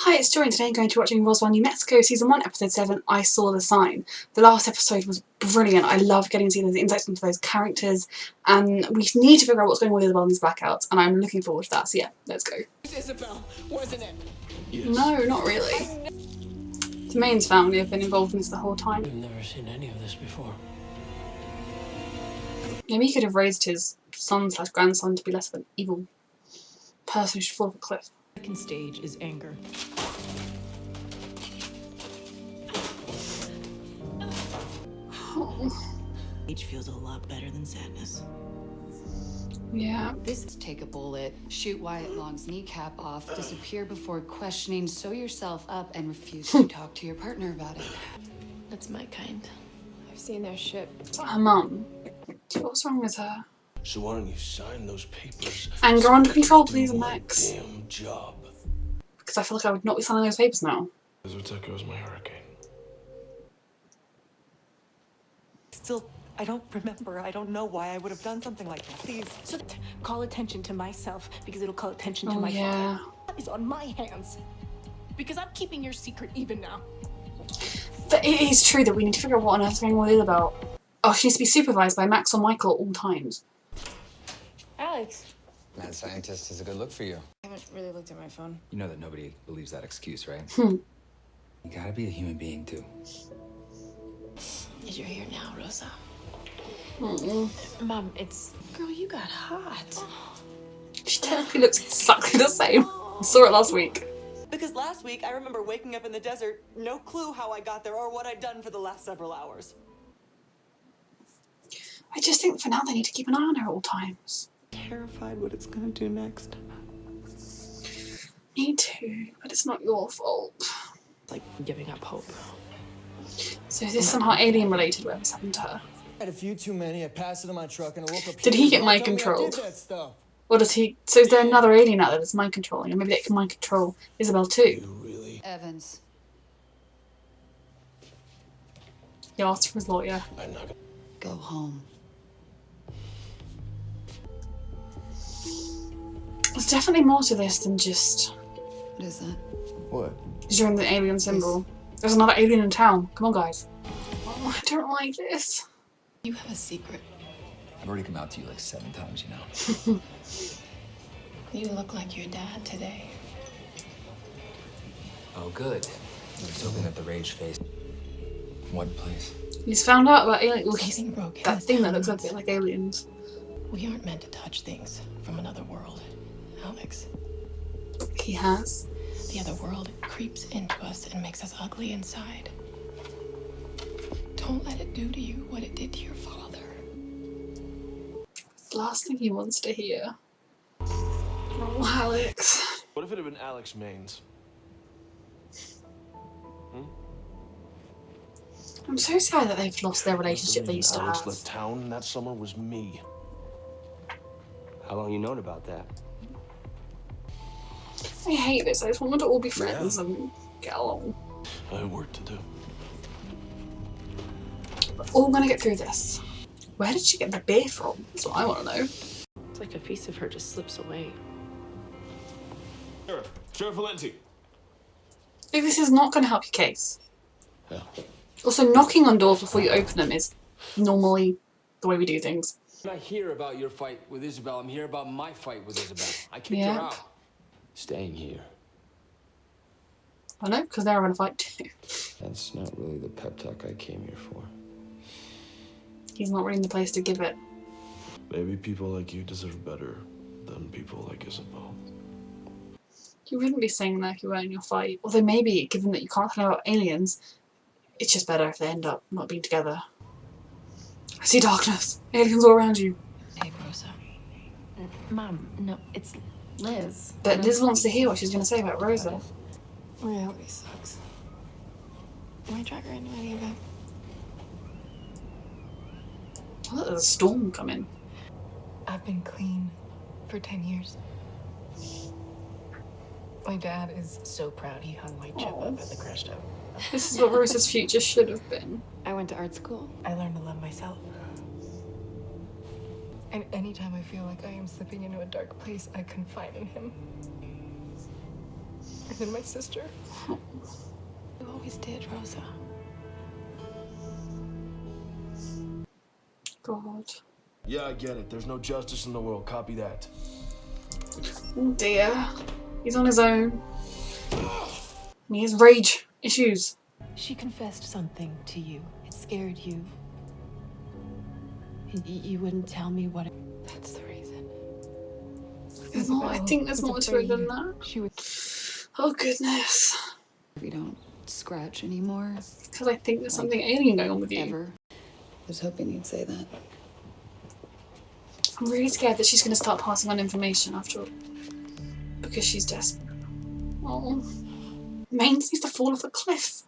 Hi, it's Joy, and today I'm going to be watching Roswell, New Mexico, Season 1, Episode 7, I Saw the Sign. The last episode was brilliant. I love getting to see those insights into those characters, and we need to figure out what's going on with Isobel and these blackouts, and I'm looking forward to that, so yeah, let's go. Isobel, wasn't it? Yes. No, not really. The Mains family have been involved in this the whole time. I've never seen any of this before. Maybe he could have raised his son/grandson to be less of an evil person who should fall off a cliff. The second stage is anger. Rage feels a lot better than sadness. Yeah. This is take a bullet, shoot Wyatt Long's kneecap off, disappear before questioning, sew yourself up, and refuse to talk to your partner about it. That's my kind. I've seen their shit. Is that her mum? What's wrong with her? So why don't you sign those papers? Anger under control, please, Max. Damn job. Because I feel like I would not be signing those papers now. Zuteko is my hurricane. Still, I don't remember. I don't know why I would have done something like that. Please. So call attention to myself because it'll call attention to my father. It's on my hands. Because I'm keeping your secret even now. But it is true that we need to figure out what on earth is going on with Isobel. Oh, she needs to be supervised by Max or Michael at all times. Alex. Mad scientist is a good look for you. I haven't really looked at my phone. You know that nobody believes that excuse, right? Hmm. You gotta be a human being, too. You're here now, Rosa. Mm-mm. Mom, it's... Girl, you got hot. She technically looks exactly the same. I saw it last week. Because last week, I remember waking up in the desert, no clue how I got there or what I'd done for the last several hours. I just think for now they need to keep an eye on her at all times. Terrified what it's gonna do next. Me too, but it's not your fault. It's like giving up hope. So is this somehow alien related, whatever's happened to her? I had a few too many. I passed it in my truck and I woke up. Did he get mind controlled? Or does he... So is there another alien out there that's mind controlling? Or maybe they can mind control Isobel too? You really? Evans. He asked for his lawyer. I'm not gonna... Go home. There's definitely more to this than just... What is that? What? during the alien symbol. There's another alien in town. Come on, guys. Oh, I don't like this. You have a secret. I've already come out to you like 7 times, you know. You look like your dad today. Oh, good. I was hoping that the rage face. One place. He's found out about alien. Well, Something broke in that his thing that looks a hands. bit like aliens. We aren't meant to touch things from another world, Alex. He has. The other world creeps into us and makes us ugly inside. Don't let it do to you what it did to your father. Last thing he wants to hear. Oh, Alex. What if it had been Alex Maines? I'm so sad that they've lost their relationship they used to Alex have. left town, and that summer was me. How long you known about that? I hate this. I just want them to all be friends and get along. I have work to do. We're all gonna get through this. Where did she get the beer from? That's what I want to know. It's like a piece of her just slips away. Sheriff Valenti. If this is not going to help your case. Yeah. Also, knocking on doors before you open them is normally the way we do things. I'm not here about your fight with Isobel. I'm here about my fight with Isobel. I kicked Yeah. her out. Staying here. I know, because they're having a fight too. That's not really the pep talk I came here for. He's not really in the place to give it. Maybe people like you deserve better than people like Isobel. You wouldn't be saying that if you weren't in your fight. Although maybe, given that you can't know about aliens, it's just better if they end up not being together. I see darkness. Aliens all around you. Hey, Rosa. Mom, no, it's Liz. But Liz wants to hear what she's going to say about Rosa. Reality sucks. My tracker into any of it. Oh, look, there's a storm coming. I've been clean for 10 years. My dad is so proud he hung my chip up at the crash out. This is what Rosa's future should have been. I went to art school. I learned to love myself. And anytime I feel like I am slipping into a dark place, I confide in him. And then my sister. You always did, Rosa. God. Yeah, I get it. There's no justice in the world. Copy that. Oh dear. He's on his own. And he has rage issues. She confessed something to you. It scared you. And you wouldn't tell me what it... That's the reason. No, I think there's more to it than that. She would... Oh goodness. We don't scratch anymore. Because I think there's something alien going on with you. Ever. I was hoping you'd say that. I'm really scared that she's going to start passing on information after all. Because she's desperate. Oh. Maines needs to fall off a cliff.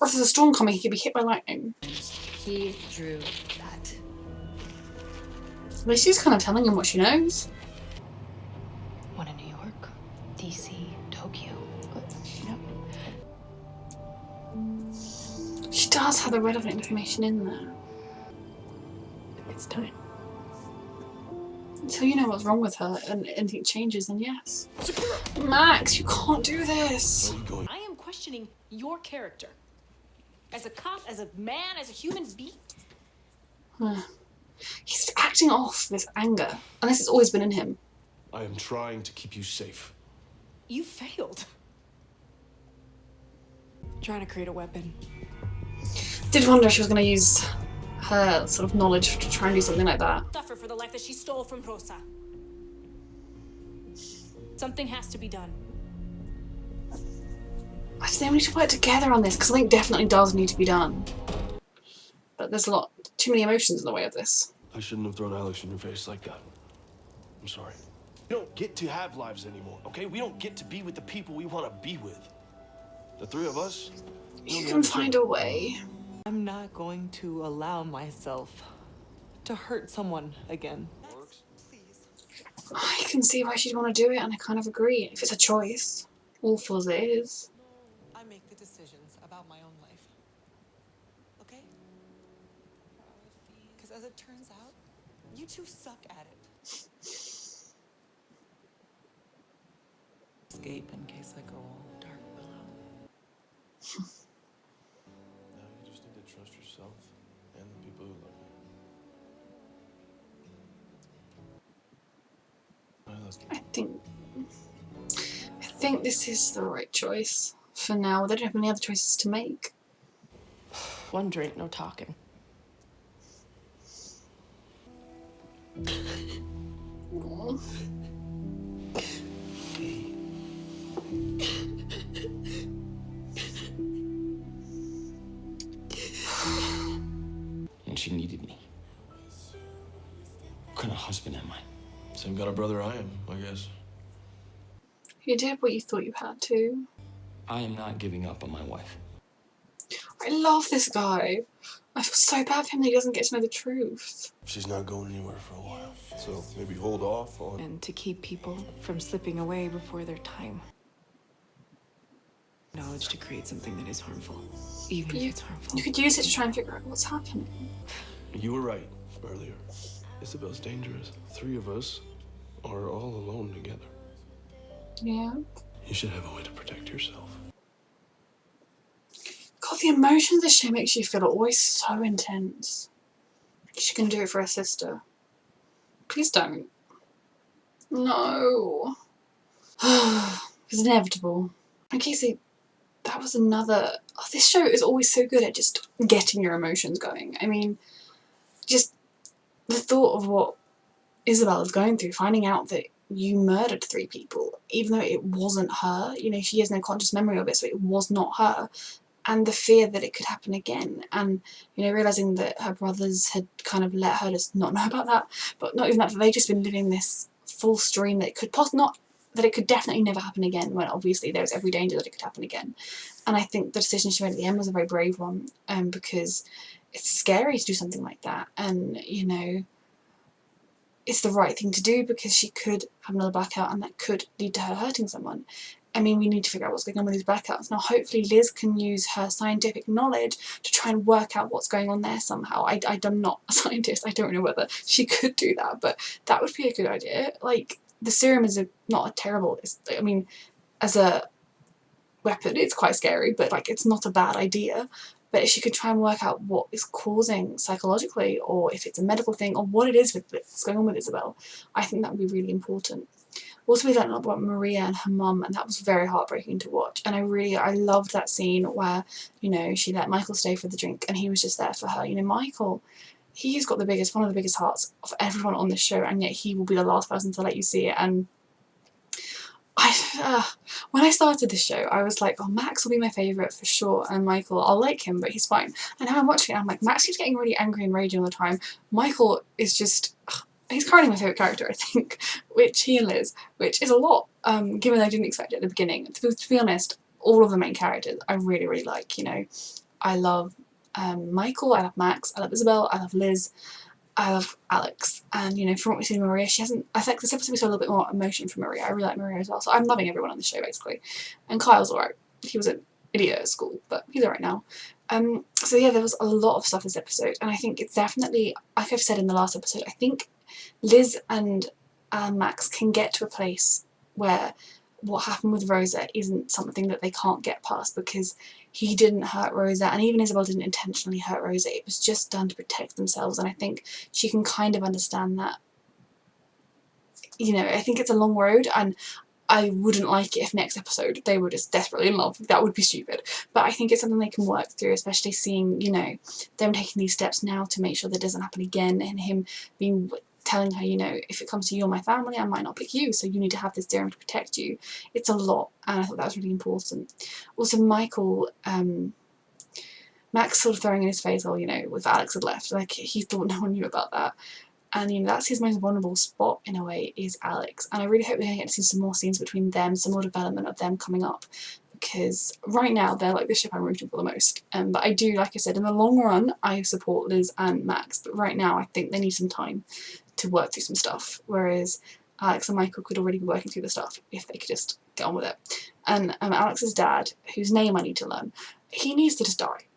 Or if there's a storm coming, he could be hit by lightning. He drew that. At least she's kind of telling him what she knows. One in New York, DC, Tokyo. She does have the relevant information in there. It's time. Until you know what's wrong with her and anything changes, then yes. Max, you can't do this. I am questioning your character. As a cop, as a man, as a human being. He's acting off this anger. Unless it's always been in him. I am trying to keep you safe. You failed. Trying to create a weapon. Did wonder if she was going to use her sort of knowledge to try and do something like that. Suffer for the life that she stole from Rosa. Something has to be done. I think we need to work together on this, because I think definitely does need to be done. But there's too many emotions in the way of this. I shouldn't have thrown Alex in your face like that. I'm sorry. We don't get to have lives anymore, okay? We don't get to be with the people we want to be with. The three of us. You can find a way. I'm not going to allow myself to hurt someone again. I can see why she'd want to do it, and I kind of agree. If it's a choice, awful as it is. I make the decisions about my own life. Okay? Because as it turns out, you two suck at it. Escape in case I go all dark below. Now you just need to trust yourself and the people who love you. I think this is the right choice for now. They don't have any other choices to make. One drink, no talking. Aww. And she needed me. What kind of husband am I? Same kind of brother I am, I guess. You did what you thought you had to. I am not giving up on my wife. I love this guy. I feel so bad for him that he doesn't get to know the truth. She's not going anywhere for a while, so maybe hold off on... And to keep people from slipping away before their time. Knowledge to create something that is harmful, even if it's harmful. You could use it to try and figure out what's happening. You were right earlier. Isobel's dangerous. Three of us are all alone together. Yeah. You should have a way to protect yourself. God, the emotions this show makes you feel are always so intense. She can do it for her sister. Please don't. No. It's inevitable. Okay, so that was another... Oh, this show is always so good at just getting your emotions going. I mean, just the thought of what Isobel is going through, finding out that you murdered 3 people, even though it wasn't her. You know, she has no conscious memory of it, so it was not her. And the fear that it could happen again. And, you know, realising that her brothers had kind of let her just not know about that. But not even that, they'd just been living this false dream that it could that it could definitely never happen again, when obviously there's every danger that it could happen again. And I think the decision she made at the end was a very brave one, because it's scary to do something like that. And, you know, it's the right thing to do, because she could have another blackout and that could lead to her hurting someone. I mean, we need to figure out what's going on with these blackouts. Now, hopefully Liz can use her scientific knowledge to try and work out what's going on there somehow. I'm not a scientist. I don't know whether she could do that, but that would be a good idea. Like, the serum is not a terrible... I mean, as a weapon. It's quite scary, but like it's not a bad idea. But if she could try and work out what is causing psychologically, or if it's a medical thing, or what it is that's going on with Isobel, I think that would be really important. Also, we learned a lot about Maria and her mum, and that was very heartbreaking to watch. And I loved that scene where, you know, she let Michael stay for the drink, and he was just there for her. You know, Michael, he's got one of the biggest hearts of everyone on this show, and yet he will be the last person to let you see it. And when I started this show, I was like, oh, Max will be my favourite for sure, and Michael, I'll like him, but he's fine. And now I'm watching it, I'm like, Max keeps getting really angry and raging all the time. Michael is just, he's currently my favourite character, I think, which he and Liz, which is a lot, given I didn't expect it at the beginning. To be honest, all of the main characters I really, really like, you know. I love Michael, I love Max, I love Isobel, I love Liz, I love Alex, and you know, from what we've seen Maria, she hasn't, I think this episode we saw a little bit more emotion from Maria. I really like Maria as well, so I'm loving everyone on the show basically. And Kyle's alright. He was an idiot at school, but he's alright now. So yeah, there was a lot of stuff this episode, and I think it's definitely, like I've said in the last episode, I think Liz and Max can get to a place where what happened with Rosa isn't something that they can't get past, because he didn't hurt Rosa, and even Isobel didn't intentionally hurt Rosa. It was just done to protect themselves, and I think she can kind of understand that. You know, I think it's a long road, and I wouldn't like it if next episode they were just desperately in love. That would be stupid. But I think it's something they can work through, especially seeing, you know, them taking these steps now to make sure that doesn't happen again, and him telling her, you know, if it comes to you or my family, I might not pick you, so you need to have this serum to protect you. It's a lot, and I thought that was really important. Also, Michael, Max sort of throwing in his face, oh, you know, if Alex had left, like, he thought no one knew about that. And, you know, that's his most vulnerable spot, in a way, is Alex. And I really hope we're going to get to see some more scenes between them, some more development of them coming up. Because right now, they're like the ship I'm rooting for the most. But I do, like I said, in the long run, I support Liz and Max. But right now, I think they need some time to work through some stuff. Whereas Alex and Michael could already be working through the stuff if they could just get on with it. And Alex's dad, whose name I need to learn, he needs to just die.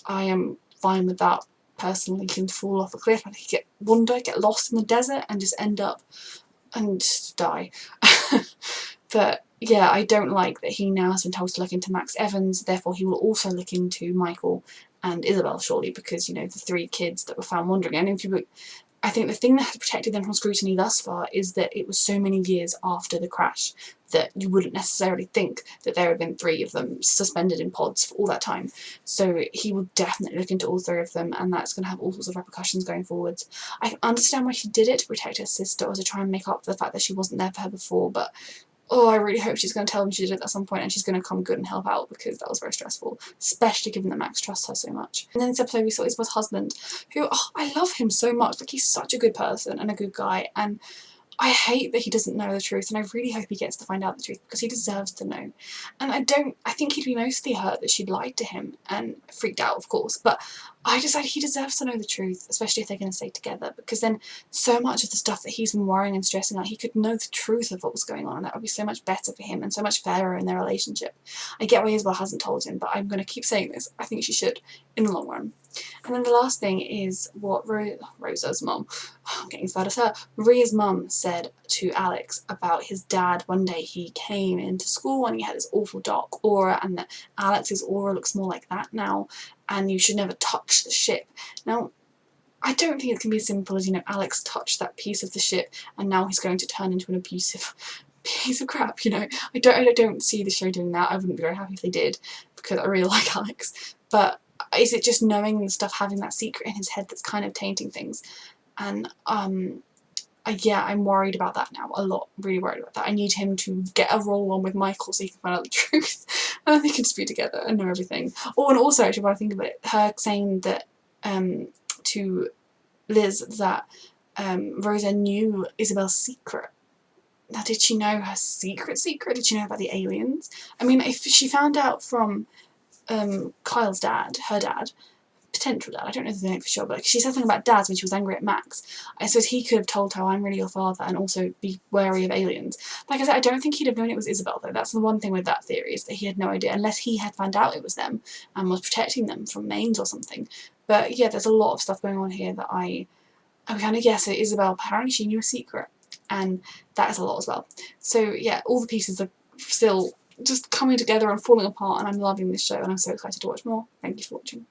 I am fine with that. Personally, he can fall off a cliff and he get lost in the desert and just end up and just die. But yeah, I don't like that he now has been told to look into Max Evans, therefore he will also look into Michael and Isobel, surely, because, you know, the 3 kids that were found wandering. And if you I think the thing that has protected them from scrutiny thus far is that it was so many years after the crash that you wouldn't necessarily think that there had been 3 of them suspended in pods for all that time. So he will definitely look into all 3 of them, and that's going to have all sorts of repercussions going forwards. I understand why she did it, to protect her sister, or to try and make up for the fact that she wasn't there for her before, but oh, I really hope she's going to tell them she did it at some point and she's going to come good and help out, because that was very stressful, especially given that Max trusts her so much. And then this episode we saw Isabel's husband, who, oh, I love him so much. Like, he's such a good person and a good guy, and I hate that he doesn't know the truth, and I really hope he gets to find out the truth, because he deserves to know. And I think he'd be mostly hurt that she'd lied to him, and freaked out, of course, but I decided he deserves to know the truth, especially if they're going to stay together, because then so much of the stuff that he's been worrying and stressing out, he could know the truth of what was going on, and that would be so much better for him and so much fairer in their relationship. I get why Isabel hasn't told him, but I'm going to keep saying this. I think she should, in the long run. And then the last thing is what Rosa's mum, I'm getting as bad as her, Maria's mum said to Alex about his dad. One day he came into school and he had this awful dark aura, and that Alex's aura looks more like that now, and you should never touch the ship. Now, I don't think it can be as simple as, you know, Alex touched that piece of the ship and now he's going to turn into an abusive piece of crap, you know. I don't see the show doing that. I wouldn't be very happy if they did, because I really like Alex. But is it just knowing the stuff, having that secret in his head that's kind of tainting things? And yeah, I'm worried about that now a lot. Really worried about that. I need him to get a roll on with Michael so he can find out the truth, and then they can just be together and know everything. Oh, and also, actually, when I think about it, her saying that to Liz that Rosa knew Isabel's secret. Now, did she know her secret? Did she know about the aliens? I mean, if she found out from Kyle's dad, her dad, potential dad, I don't know the name for sure, but she said something about dads when she was angry at Max. I suppose he could have told her, I'm really your father, and also be wary of aliens. Like I said, I don't think he'd have known it was Isobel, though. That's the one thing with that theory, is that he had no idea, unless he had found out it was them and was protecting them from Maines or something. But yeah, there's a lot of stuff going on here that I kind of guess. So Isobel, apparently she knew a secret, and that is a lot as well. So yeah, all the pieces are still just coming together and falling apart, and I'm loving this show and I'm so excited to watch more. Thank you for watching.